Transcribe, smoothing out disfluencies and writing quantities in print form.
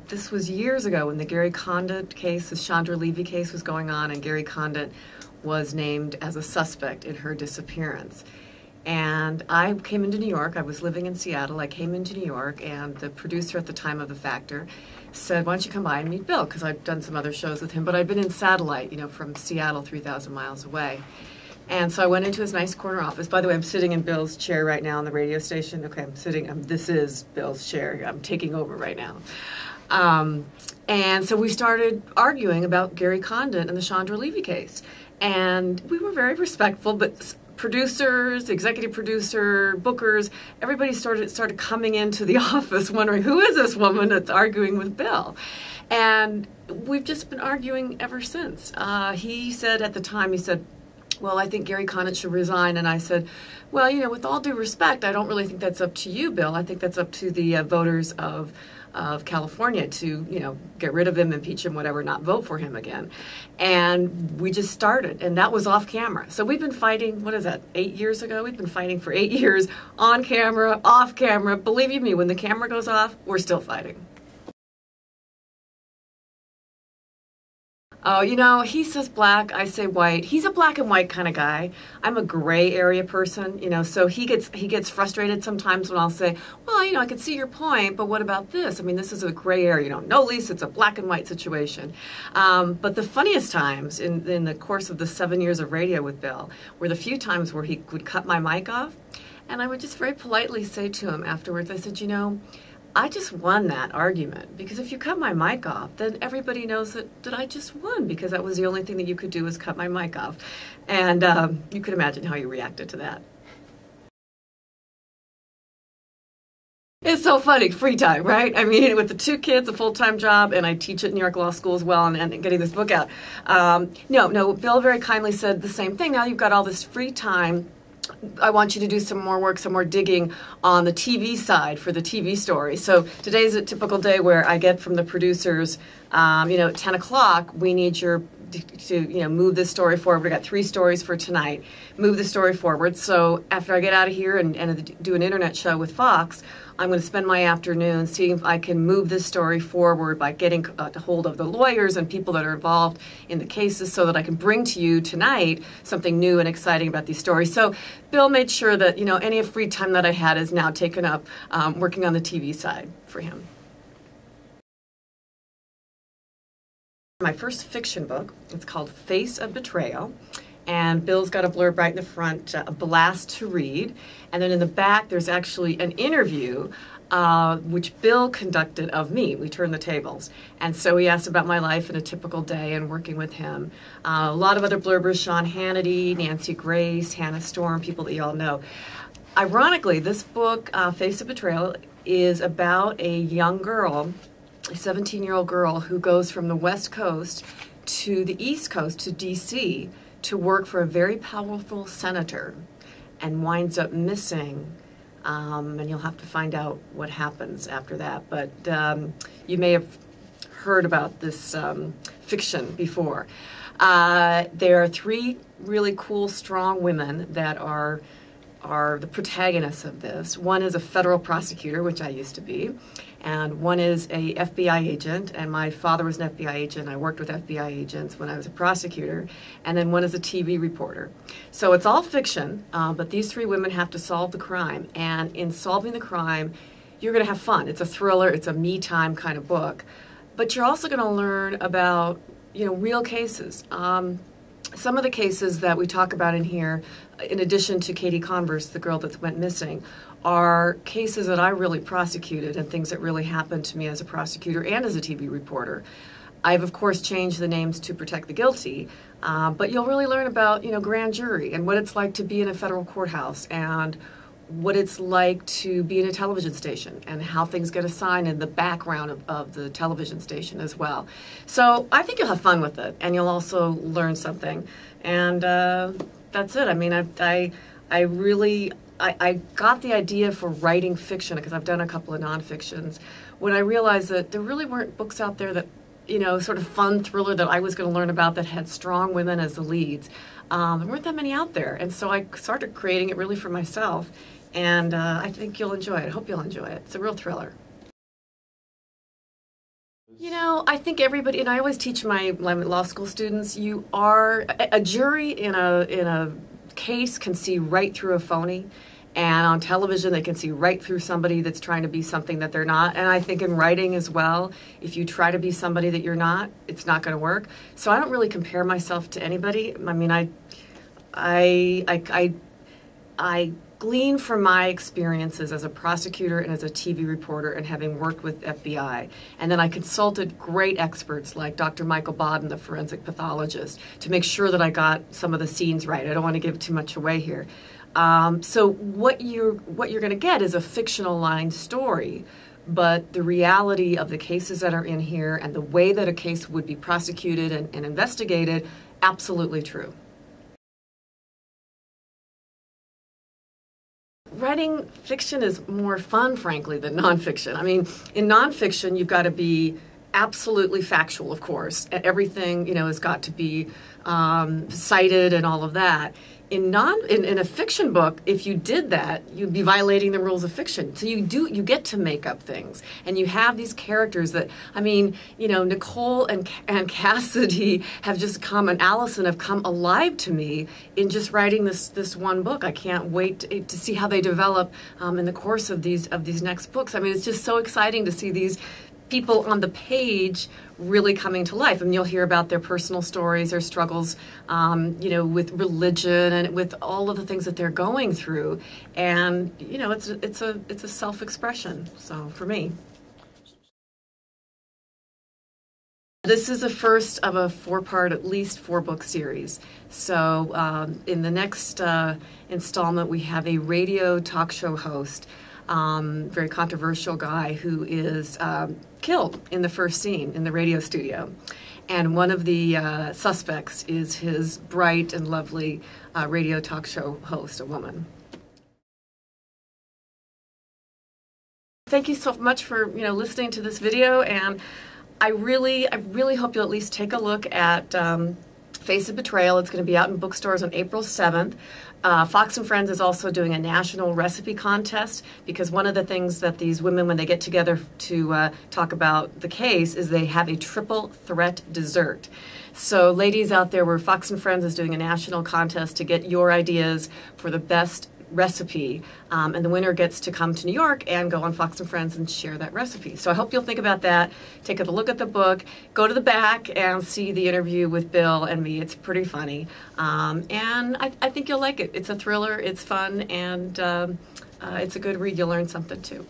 This was years ago when the Gary Condit case, the Chandra Levy case was going on, and Gary Condit was named as a suspect in her disappearance. And I came into New York. I was living in Seattle. I came into New York, and the producer at the time of The Factor said, why don't you come by and meet Bill? Because I'd done some other shows with him, but I'd been in satellite, you know, from Seattle, 3,000 miles away. And so I went into his nice corner office. By the way, I'm sitting in Bill's chair right now on the radio station. Okay, I'm sitting, this is Bill's chair. I'm taking over right now. And so we started arguing about Gary Condit and the Chandra Levy case. And we were very respectful, but producers, executive producer, bookers, everybody started coming into the office wondering, who is this woman that's arguing with Bill? And we've just been arguing ever since. He said at the time, he said, well, I think Gary Condit should resign. And I said, well, you know, with all due respect, I don't really think that's up to you, Bill. I think that's up to the voters of California to, you know, get rid of him, impeach him, whatever, not vote for him again. And we just started, and that was off camera. So we've been fighting, what is that, 8 years ago? We've been fighting for 8 years, on camera, off camera. Believe you me, when the camera goes off, we're still fighting. Oh, you know, he says black, I say white. He's a black and white kind of guy. I'm a gray area person, you know, so he gets frustrated sometimes when I'll say, well, you know, I can see your point, but what about this? I mean, this is a gray area, you know. No, Lisa, it's a black and white situation. But the funniest times in the course of the 7 years of radio with Bill were the few times where he would cut my mic off, and I would just very politely say to him afterwards, I said, you know, I just won that argument, because if you cut my mic off, then everybody knows that I just won, because that was the only thing that you could do was cut my mic off. And you could imagine how you reacted to that. It's so funny, free time, right? I mean, with the 2 kids, a full-time job, and I teach at New York Law School as well, and getting this book out. No, Bill very kindly said the same thing. Now you've got all this free time. I want you to do some more work, some more digging on the TV side for the TV story. So today's a typical day where I get from the producers, you know, at 10 o'clock, we need you to move this story forward. We got 3 stories for tonight. Move the story forward. So after I get out of here and do an internet show with Fox, I'm going to spend my afternoon seeing if I can move this story forward by getting a hold of the lawyers and people that are involved in the cases, so that I can bring to you tonight something new and exciting about these stories. So Bill made sure that, you know, any free time that I had is now taken up working on the TV side for him. My first fiction book, it's called Face of Betrayal. And Bill's got a blurb right in the front, a blast to read. And then in the back, there's actually an interview which Bill conducted of me. We turned the tables. And so he asked about my life in a typical day and working with him. A lot of other blurbers, Sean Hannity, Nancy Grace, Hannah Storm, people that you all know. Ironically, this book, Face of Betrayal, is about a young girl, a 17-year-old girl who goes from the West Coast to the East Coast, to D.C., to work for a very powerful senator, and winds up missing. And you'll have to find out what happens after that. But you may have heard about this fiction before. There are 3 really cool, strong women that are the protagonists of this. One is a federal prosecutor, which I used to be, and one is a FBI agent, and my father was an FBI agent. I worked with FBI agents when I was a prosecutor, and then one is a TV reporter. So it's all fiction, but these 3 women have to solve the crime, and in solving the crime, you're going to have fun. It's a thriller, it's a me time kind of book, but you're also going to learn about, you know, real cases. Some of the cases that we talk about in here, in addition to Katie Converse, the girl that went missing, are cases that I really prosecuted and things that really happened to me as a prosecutor and as a TV reporter. I've, of course, changed the names to protect the guilty, but you'll really learn about, you know, grand jury and what it's like to be in a federal courthouse, and what it's like to be in a television station, and how things get assigned in the background of the television station as well. So I think you'll have fun with it, and you'll also learn something. And that's it. I mean, I got the idea for writing fiction, because I've done a couple of nonfictions, when I realized that there really weren't books out there that, you know, sort of fun thriller that I was going to learn about that had strong women as the leads. There weren't that many out there, and so I started creating it really for myself, and I think you'll enjoy it. I hope you'll enjoy it. It's a real thriller. You know, I think everybody, and I always teach my law school students, you are, a jury in a case can see right through a phony, and on television they can see right through somebody that's trying to be something that they're not. And I think in writing as well, if you try to be somebody that you're not, it's not going to work. So I don't really compare myself to anybody. I mean, I glean from my experiences as a prosecutor and as a TV reporter and having worked with FBI. And then I consulted great experts like Dr. Michael Bodden, the forensic pathologist, to make sure that I got some of the scenes right. I don't want to give too much away here. So what you're going to get is a fictional line story, but the reality of the cases that are in here and the way that a case would be prosecuted and investigated, absolutely true. Writing fiction is more fun, frankly, than nonfiction. I mean, in nonfiction, you've got to be absolutely factual, of course. Everything, you know, has got to be cited and all of that. In a fiction book, if you did that, you'd be violating the rules of fiction. So you get to make up things, and you have these characters that, I mean, you know, Nicole and Cassidy have just come, and Allison have come alive to me in just writing this one book. I can't wait to see how they develop in the course of these next books. I mean, it's just so exciting to see these people on the page really coming to life. And you'll hear about their personal stories, their struggles, you know, with religion and with all of the things that they're going through. And, you know, it's a self-expression. So for me, this is the first of a four-part, at least four-book series. So in the next installment, we have a radio talk show host, very controversial guy who is killed in the first scene in the radio studio. And one of the suspects is his bright and lovely radio talk show host, a woman. Thank you so much for listening to this video, and I really hope you'll at least take a look at Face of Betrayal. It's going to be out in bookstores on April 7th. Fox and Friends is also doing a national recipe contest, because one of the things that these women, when they get together to talk about the case, is they have a triple threat dessert. So ladies out there, where Fox and Friends is doing a national contest to get your ideas for the best recipe, and the winner gets to come to New York and go on Fox and Friends and share that recipe. So I hope you'll think about that. Take a look at the book, go to the back and see the interview with Bill and me. It's pretty funny, and I think you'll like it. It's a thriller, it's fun, and it's a good read. You'll learn something too.